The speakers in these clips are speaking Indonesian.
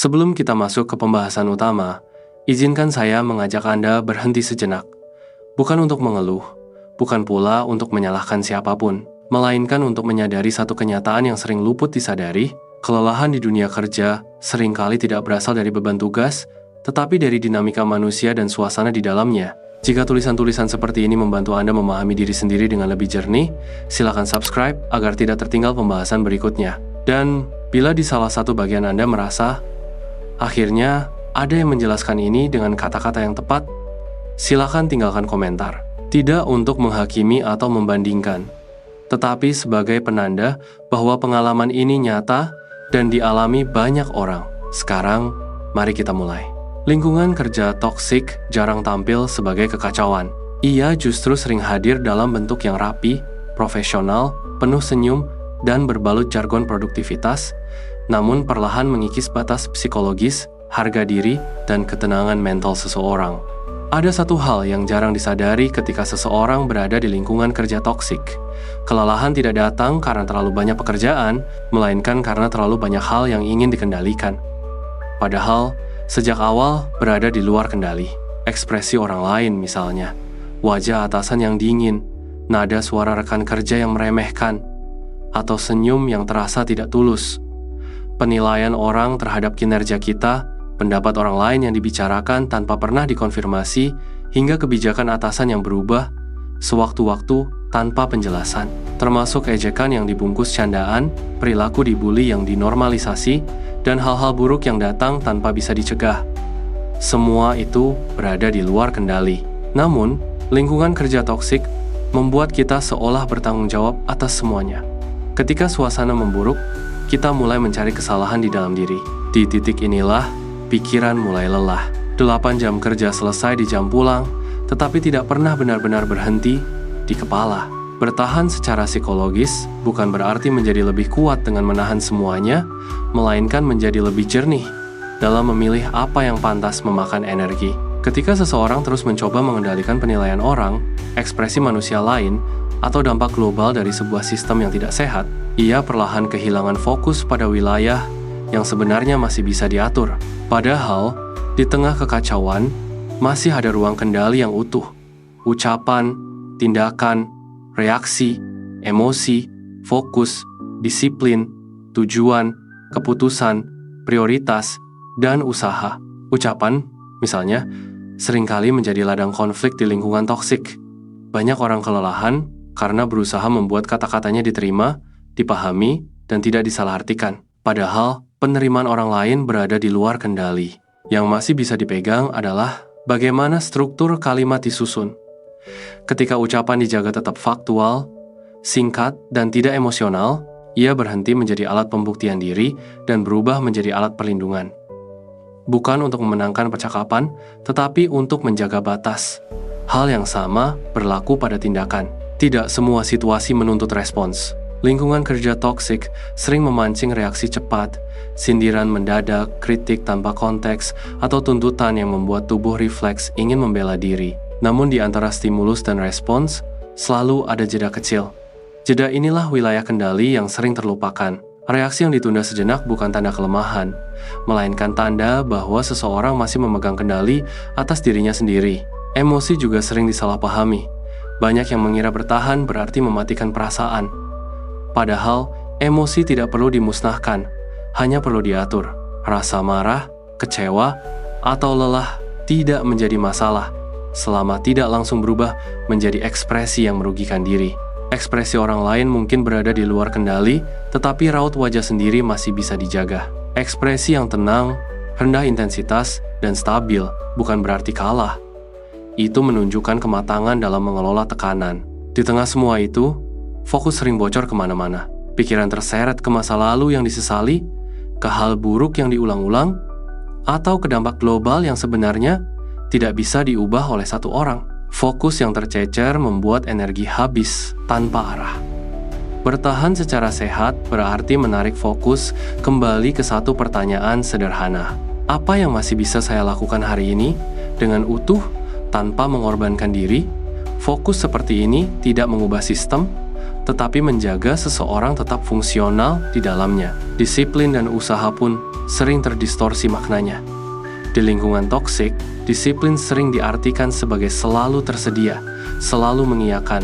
Sebelum kita masuk ke pembahasan utama, izinkan saya mengajak Anda berhenti sejenak. Bukan untuk mengeluh, bukan pula untuk menyalahkan siapapun, melainkan untuk menyadari satu kenyataan yang sering luput disadari, kelelahan di dunia kerja seringkali tidak berasal dari beban tugas, tetapi dari dinamika manusia dan suasana di dalamnya. Jika tulisan-tulisan seperti ini membantu Anda memahami diri sendiri dengan lebih jernih, silakan subscribe agar tidak tertinggal pembahasan berikutnya. Dan bila di salah satu bagian Anda merasa, akhirnya ada yang menjelaskan ini dengan kata-kata yang tepat, silakan tinggalkan komentar. Tidak untuk menghakimi atau membandingkan, tetapi sebagai penanda bahwa pengalaman ini nyata dan dialami banyak orang. Sekarang, mari kita mulai. Lingkungan kerja toksik jarang tampil sebagai kekacauan. Ia justru sering hadir dalam bentuk yang rapi, profesional, penuh senyum, dan berbalut jargon produktivitas, namun perlahan mengikis batas psikologis, harga diri, dan ketenangan mental seseorang. Ada satu hal yang jarang disadari ketika seseorang berada di lingkungan kerja toksik. Kelelahan tidak datang karena terlalu banyak pekerjaan, melainkan karena terlalu banyak hal yang ingin dikendalikan. Padahal, sejak awal berada di luar kendali. Ekspresi orang lain misalnya, wajah atasan yang dingin, nada suara rekan kerja yang meremehkan, atau senyum yang terasa tidak tulus. Penilaian orang terhadap kinerja kita, pendapat orang lain yang dibicarakan tanpa pernah dikonfirmasi, hingga kebijakan atasan yang berubah sewaktu-waktu tanpa penjelasan, termasuk ejekan yang dibungkus candaan, perilaku dibully yang dinormalisasi, dan hal-hal buruk yang datang tanpa bisa dicegah. Semua itu berada di luar kendali. Namun, lingkungan kerja toksik membuat kita seolah bertanggung jawab atas semuanya. Ketika suasana memburuk, kita mulai mencari kesalahan di dalam diri. Di titik inilah, pikiran mulai lelah. 8 jam kerja selesai di jam pulang, tetapi tidak pernah benar-benar berhenti di kepala. Bertahan secara psikologis bukan berarti menjadi lebih kuat dengan menahan semuanya, melainkan menjadi lebih jernih dalam memilih apa yang pantas memakan energi. Ketika seseorang terus mencoba mengendalikan penilaian orang, ekspresi manusia lain, atau dampak global dari sebuah sistem yang tidak sehat, ia perlahan kehilangan fokus pada wilayah yang sebenarnya masih bisa diatur. Padahal, di tengah kekacauan, masih ada ruang kendali yang utuh. Ucapan, tindakan, reaksi, emosi, fokus, disiplin, tujuan, keputusan, prioritas, dan usaha. Ucapan, misalnya, seringkali menjadi ladang konflik di lingkungan toksik. Banyak orang kelelahan karena berusaha membuat kata-katanya diterima, dipahami, dan tidak disalahartikan. Padahal, penerimaan orang lain berada di luar kendali. Yang masih bisa dipegang adalah bagaimana struktur kalimat disusun. Ketika ucapan dijaga tetap faktual, singkat, dan tidak emosional, ia berhenti menjadi alat pembuktian diri dan berubah menjadi alat perlindungan. Bukan untuk memenangkan percakapan, tetapi untuk menjaga batas. Hal yang sama berlaku pada tindakan. Tidak semua situasi menuntut respons. Lingkungan kerja toksik sering memancing reaksi cepat, sindiran mendadak, kritik tanpa konteks, atau tuntutan yang membuat tubuh refleks ingin membela diri. Namun di antara stimulus dan respons, selalu ada jeda kecil. Jeda inilah wilayah kendali yang sering terlupakan. Reaksi yang ditunda sejenak bukan tanda kelemahan, melainkan tanda bahwa seseorang masih memegang kendali atas dirinya sendiri. Emosi juga sering disalahpahami. Banyak yang mengira bertahan berarti mematikan perasaan. Padahal, emosi tidak perlu dimusnahkan, hanya perlu diatur. Rasa marah, kecewa, atau lelah tidak menjadi masalah selama tidak langsung berubah menjadi ekspresi yang merugikan diri. Ekspresi orang lain mungkin berada di luar kendali, tetapi raut wajah sendiri masih bisa dijaga. Ekspresi yang tenang, rendah intensitas, dan stabil bukan berarti kalah. Itu menunjukkan kematangan dalam mengelola tekanan. Di tengah semua itu, fokus sering bocor kemana-mana. Pikiran terseret ke masa lalu yang disesali, ke hal buruk yang diulang-ulang, atau ke dampak global yang sebenarnya tidak bisa diubah oleh satu orang. Fokus yang tercecer membuat energi habis tanpa arah. Bertahan secara sehat berarti menarik fokus kembali ke satu pertanyaan sederhana. Apa yang masih bisa saya lakukan hari ini dengan utuh tanpa mengorbankan diri? Fokus seperti ini tidak mengubah sistem, tetapi menjaga seseorang tetap fungsional di dalamnya. Disiplin dan usaha pun sering terdistorsi maknanya. Di lingkungan toksik, disiplin sering diartikan sebagai selalu tersedia, selalu mengiyakan,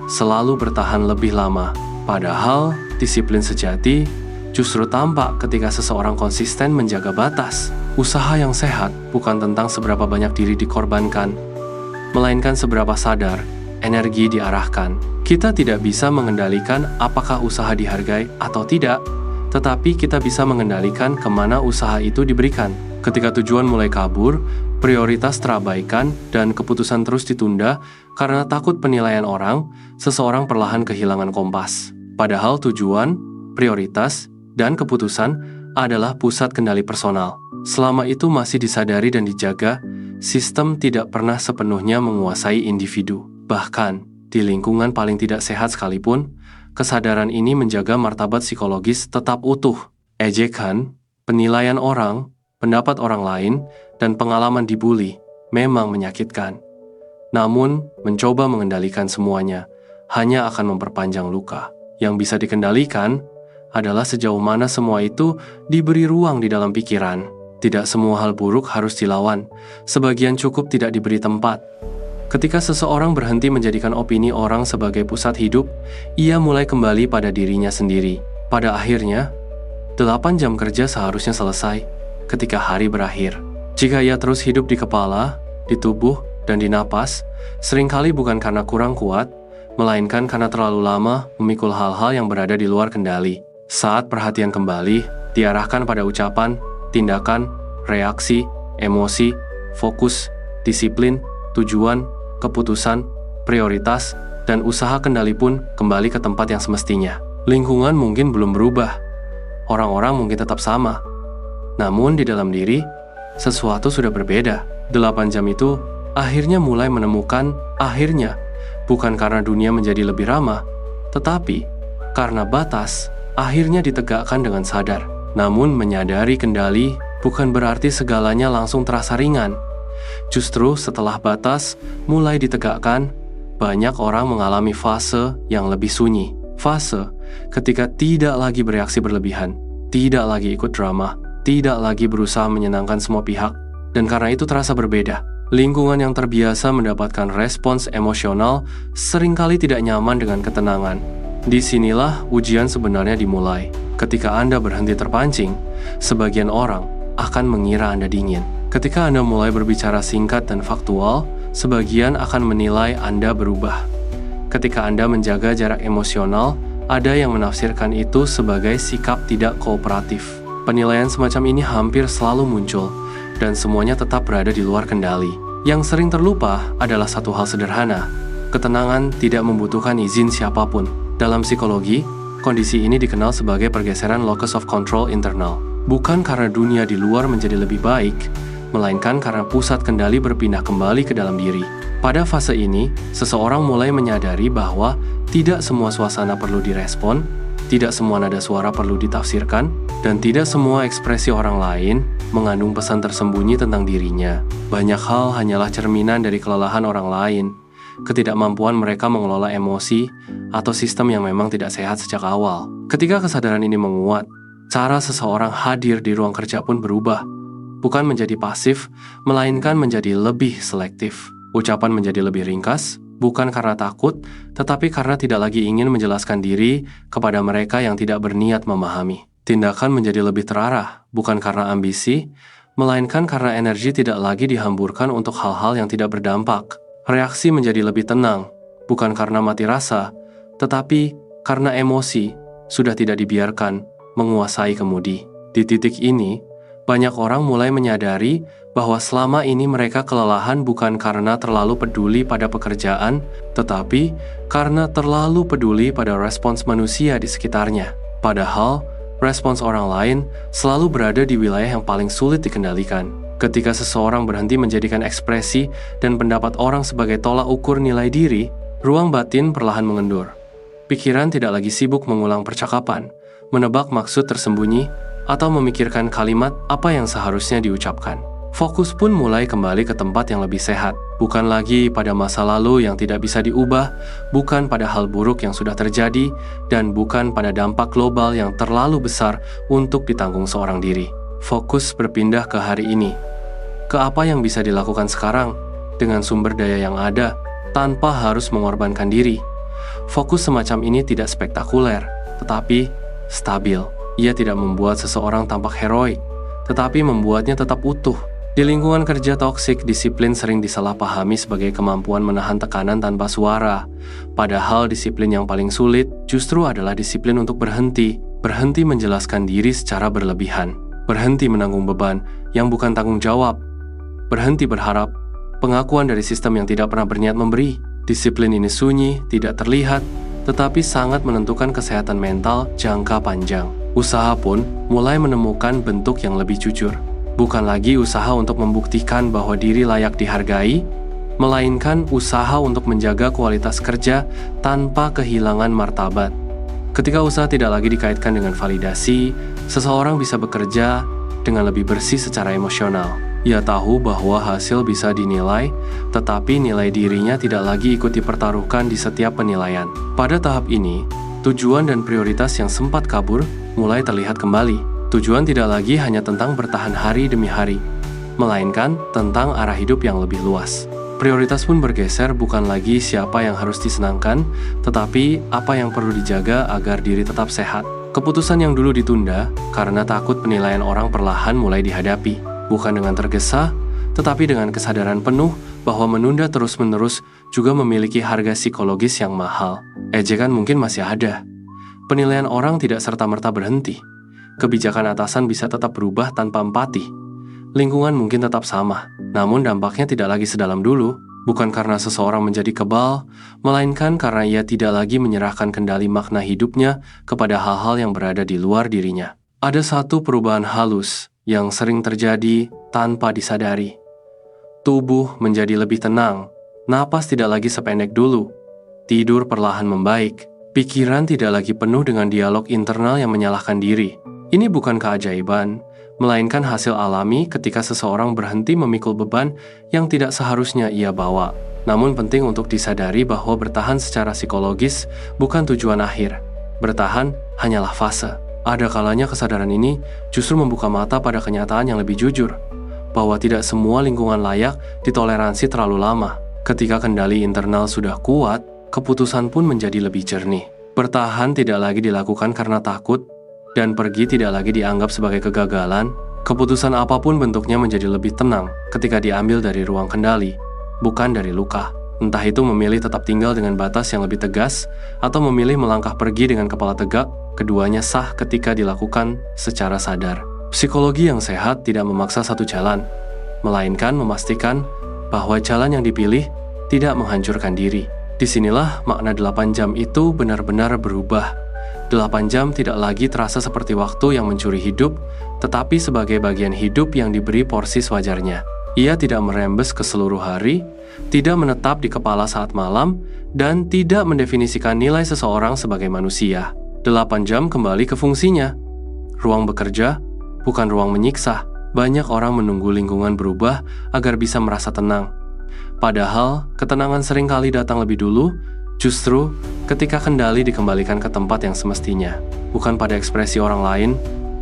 selalu bertahan lebih lama. Padahal, disiplin sejati justru tampak ketika seseorang konsisten menjaga batas. Usaha yang sehat bukan tentang seberapa banyak diri dikorbankan, melainkan seberapa sadar energi diarahkan. Kita tidak bisa mengendalikan apakah usaha dihargai atau tidak, tetapi kita bisa mengendalikan kemana usaha itu diberikan. Ketika tujuan mulai kabur, prioritas terabaikan, dan keputusan terus ditunda karena takut penilaian orang, seseorang perlahan kehilangan kompas. Padahal tujuan, prioritas, dan keputusan adalah pusat kendali personal. Selama itu masih disadari dan dijaga, sistem tidak pernah sepenuhnya menguasai individu. Bahkan, di lingkungan paling tidak sehat sekalipun, kesadaran ini menjaga martabat psikologis tetap utuh. Ejekan, penilaian orang, pendapat orang lain, dan pengalaman dibully memang menyakitkan. Namun, mencoba mengendalikan semuanya hanya akan memperpanjang luka. Yang bisa dikendalikan adalah sejauh mana semua itu diberi ruang di dalam pikiran. Tidak semua hal buruk harus dilawan, sebagian cukup tidak diberi tempat. Ketika seseorang berhenti menjadikan opini orang sebagai pusat hidup, ia mulai kembali pada dirinya sendiri. Pada akhirnya, 8 jam kerja seharusnya selesai ketika hari berakhir. Jika ia terus hidup di kepala, di tubuh, dan di napas, seringkali bukan karena kurang kuat, melainkan karena terlalu lama memikul hal-hal yang berada di luar kendali. Saat perhatian kembali diarahkan pada ucapan, tindakan, reaksi, emosi, fokus, disiplin, tujuan, keputusan, prioritas, dan usaha kendali pun kembali ke tempat yang semestinya. Lingkungan mungkin belum berubah, orang-orang mungkin tetap sama, namun di dalam diri, sesuatu sudah berbeda. 8 jam itu akhirnya mulai menemukan akhirnya, bukan karena dunia menjadi lebih ramah, tetapi karena batas akhirnya ditegakkan dengan sadar. Namun menyadari kendali bukan berarti segalanya langsung terasa ringan. Justru setelah batas mulai ditegakkan, banyak orang mengalami fase yang lebih sunyi. Fase ketika tidak lagi bereaksi berlebihan, tidak lagi ikut drama, tidak lagi berusaha menyenangkan semua pihak, dan karena itu terasa berbeda. Lingkungan yang terbiasa mendapatkan respons emosional seringkali tidak nyaman dengan ketenangan. Disinilah ujian sebenarnya dimulai. Ketika Anda berhenti terpancing, sebagian orang akan mengira Anda dingin. Ketika Anda mulai berbicara singkat dan faktual, sebagian akan menilai Anda berubah. Ketika Anda menjaga jarak emosional, ada yang menafsirkan itu sebagai sikap tidak kooperatif. Penilaian semacam ini hampir selalu muncul, dan semuanya tetap berada di luar kendali. Yang sering terlupa adalah satu hal sederhana. Ketenangan tidak membutuhkan izin siapapun. Dalam psikologi, kondisi ini dikenal sebagai pergeseran locus of control internal. Bukan karena dunia di luar menjadi lebih baik, melainkan karena pusat kendali berpindah kembali ke dalam diri. Pada fase ini, seseorang mulai menyadari bahwa tidak semua suasana perlu direspon, tidak semua nada suara perlu ditafsirkan, dan tidak semua ekspresi orang lain mengandung pesan tersembunyi tentang dirinya. Banyak hal hanyalah cerminan dari kelelahan orang lain, ketidakmampuan mereka mengelola emosi, atau sistem yang memang tidak sehat sejak awal. Ketika kesadaran ini menguat, cara seseorang hadir di ruang kerja pun berubah. Bukan menjadi pasif, melainkan menjadi lebih selektif. Ucapan menjadi lebih ringkas, bukan karena takut, tetapi karena tidak lagi ingin menjelaskan diri kepada mereka yang tidak berniat memahami. Tindakan menjadi lebih terarah, bukan karena ambisi, melainkan karena energi tidak lagi dihamburkan untuk hal-hal yang tidak berdampak. Reaksi menjadi lebih tenang, bukan karena mati rasa, tetapi karena emosi sudah tidak dibiarkan menguasai kemudi. Di titik ini, banyak orang mulai menyadari bahwa selama ini mereka kelelahan bukan karena terlalu peduli pada pekerjaan, tetapi karena terlalu peduli pada respons manusia di sekitarnya. Padahal, respons orang lain selalu berada di wilayah yang paling sulit dikendalikan. Ketika seseorang berhenti menjadikan ekspresi dan pendapat orang sebagai tolak ukur nilai diri, ruang batin perlahan mengendur. Pikiran tidak lagi sibuk mengulang percakapan, menebak maksud tersembunyi, atau memikirkan kalimat apa yang seharusnya diucapkan. Fokus pun mulai kembali ke tempat yang lebih sehat, bukan lagi pada masa lalu yang tidak bisa diubah, bukan pada hal buruk yang sudah terjadi, dan bukan pada dampak global yang terlalu besar untuk ditanggung seorang diri. Fokus berpindah ke hari ini, ke apa yang bisa dilakukan sekarang dengan sumber daya yang ada tanpa harus mengorbankan diri. Fokus semacam ini tidak spektakuler, tetapi stabil. Ia tidak membuat seseorang tampak heroik, tetapi membuatnya tetap utuh. Di lingkungan kerja toksik, disiplin sering disalahpahami sebagai kemampuan menahan tekanan tanpa suara. Padahal disiplin yang paling sulit justru adalah disiplin untuk berhenti. Berhenti menjelaskan diri secara berlebihan. Berhenti menanggung beban yang bukan tanggung jawab. Berhenti berharap pengakuan dari sistem yang tidak pernah berniat memberi. Disiplin ini sunyi, tidak terlihat, tetapi sangat menentukan kesehatan mental jangka panjang. Usaha pun mulai menemukan bentuk yang lebih jujur. Bukan lagi usaha untuk membuktikan bahwa diri layak dihargai, melainkan usaha untuk menjaga kualitas kerja tanpa kehilangan martabat. Ketika usaha tidak lagi dikaitkan dengan validasi, seseorang bisa bekerja dengan lebih bersih secara emosional. Ia tahu bahwa hasil bisa dinilai, tetapi nilai dirinya tidak lagi ikut dipertaruhkan di setiap penilaian. Pada tahap ini, tujuan dan prioritas yang sempat kabur mulai terlihat kembali. Tujuan tidak lagi hanya tentang bertahan hari demi hari, melainkan tentang arah hidup yang lebih luas. Prioritas pun bergeser, bukan lagi siapa yang harus disenangkan, tetapi apa yang perlu dijaga agar diri tetap sehat. Keputusan yang dulu ditunda karena takut penilaian orang perlahan mulai dihadapi, bukan dengan tergesa, tetapi dengan kesadaran penuh bahwa menunda terus-menerus juga memiliki harga psikologis yang mahal. Ejekan mungkin masih ada. Penilaian orang tidak serta-merta berhenti. Kebijakan atasan bisa tetap berubah tanpa empati. Lingkungan mungkin tetap sama, namun dampaknya tidak lagi sedalam dulu, bukan karena seseorang menjadi kebal, melainkan karena ia tidak lagi menyerahkan kendali makna hidupnya kepada hal-hal yang berada di luar dirinya. Ada satu perubahan halus yang sering terjadi tanpa disadari. Tubuh menjadi lebih tenang, napas tidak lagi sependek dulu, tidur perlahan membaik, pikiran tidak lagi penuh dengan dialog internal yang menyalahkan diri. Ini bukan keajaiban, melainkan hasil alami ketika seseorang berhenti memikul beban yang tidak seharusnya ia bawa. Namun penting untuk disadari bahwa bertahan secara psikologis bukan tujuan akhir. Bertahan hanyalah fase. Ada kalanya kesadaran ini justru membuka mata pada kenyataan yang lebih jujur, bahwa tidak semua lingkungan layak ditoleransi terlalu lama. Ketika kendali internal sudah kuat, keputusan pun menjadi lebih jernih. Bertahan tidak lagi dilakukan karena takut, dan pergi tidak lagi dianggap sebagai kegagalan. Keputusan apapun bentuknya menjadi lebih tenang ketika diambil dari ruang kendali, bukan dari luka. Entah itu memilih tetap tinggal dengan batas yang lebih tegas, atau memilih melangkah pergi dengan kepala tegak, keduanya sah ketika dilakukan secara sadar. Psikologi yang sehat tidak memaksa satu jalan, melainkan memastikan bahwa jalan yang dipilih tidak menghancurkan diri. Disinilah makna 8 jam itu benar-benar berubah. 8 jam tidak lagi terasa seperti waktu yang mencuri hidup, tetapi sebagai bagian hidup yang diberi porsi sewajarnya. Ia tidak merembes ke seluruh hari, tidak menetap di kepala saat malam, dan tidak mendefinisikan nilai seseorang sebagai manusia. 8 jam kembali ke fungsinya. Ruang bekerja, bukan ruang menyiksa. Banyak orang menunggu lingkungan berubah agar bisa merasa tenang. Padahal, ketenangan seringkali datang lebih dulu, justru ketika kendali dikembalikan ke tempat yang semestinya, bukan pada ekspresi orang lain,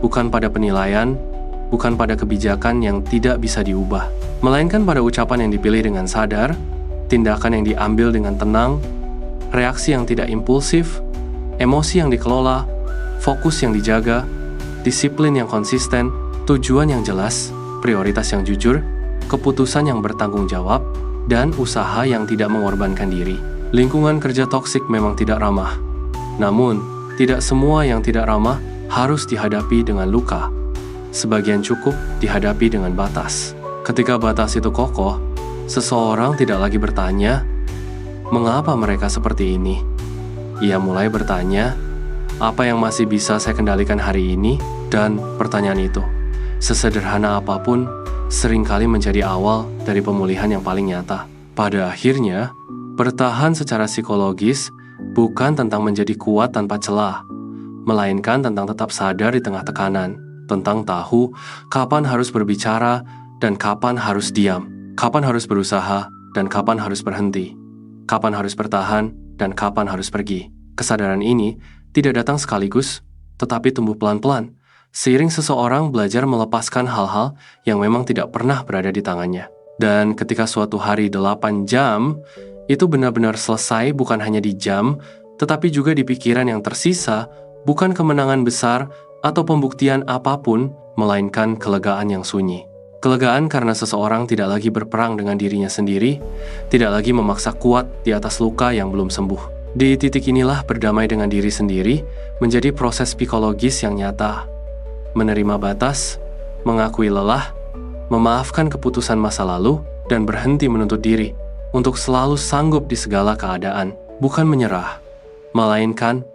bukan pada penilaian, bukan pada kebijakan yang tidak bisa diubah, melainkan pada ucapan yang dipilih dengan sadar, tindakan yang diambil dengan tenang, reaksi yang tidak impulsif, emosi yang dikelola, fokus yang dijaga, disiplin yang konsisten, tujuan yang jelas, prioritas yang jujur, keputusan yang bertanggung jawab, dan usaha yang tidak mengorbankan diri. Lingkungan kerja toksik memang tidak ramah. Namun, tidak semua yang tidak ramah harus dihadapi dengan luka. Sebagian cukup dihadapi dengan batas. Ketika batas itu kokoh, seseorang tidak lagi bertanya, "Mengapa mereka seperti ini?" Ia mulai bertanya, "Apa yang masih bisa saya kendalikan hari ini?" Dan pertanyaan itu, sesederhana apapun, seringkali menjadi awal dari pemulihan yang paling nyata. Pada akhirnya, bertahan secara psikologis bukan tentang menjadi kuat tanpa celah, melainkan tentang tetap sadar di tengah tekanan, tentang tahu kapan harus berbicara dan kapan harus diam, kapan harus berusaha dan kapan harus berhenti, kapan harus bertahan dan kapan harus pergi. Kesadaran ini tidak datang sekaligus, tetapi tumbuh pelan-pelan, seiring seseorang belajar melepaskan hal-hal yang memang tidak pernah berada di tangannya. Dan ketika suatu hari 8 jam, itu benar-benar selesai bukan hanya di jam, tetapi juga di pikiran yang tersisa, bukan kemenangan besar atau pembuktian apapun, melainkan kelegaan yang sunyi. Kelegaan karena seseorang tidak lagi berperang dengan dirinya sendiri, tidak lagi memaksa kuat di atas luka yang belum sembuh. Di titik inilah berdamai dengan diri sendiri menjadi proses psikologis yang nyata. Menerima batas, mengakui lelah, memaafkan keputusan masa lalu, dan berhenti menuntut diri untuk selalu sanggup di segala keadaan. Bukan menyerah, melainkan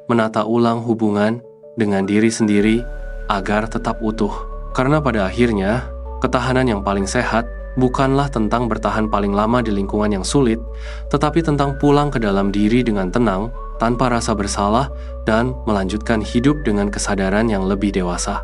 menata ulang hubungan dengan diri sendiri agar tetap utuh. Karena pada akhirnya, ketahanan yang paling sehat bukanlah tentang bertahan paling lama di lingkungan yang sulit, tetapi tentang pulang ke dalam diri dengan tenang, tanpa rasa bersalah, dan melanjutkan hidup dengan kesadaran yang lebih dewasa.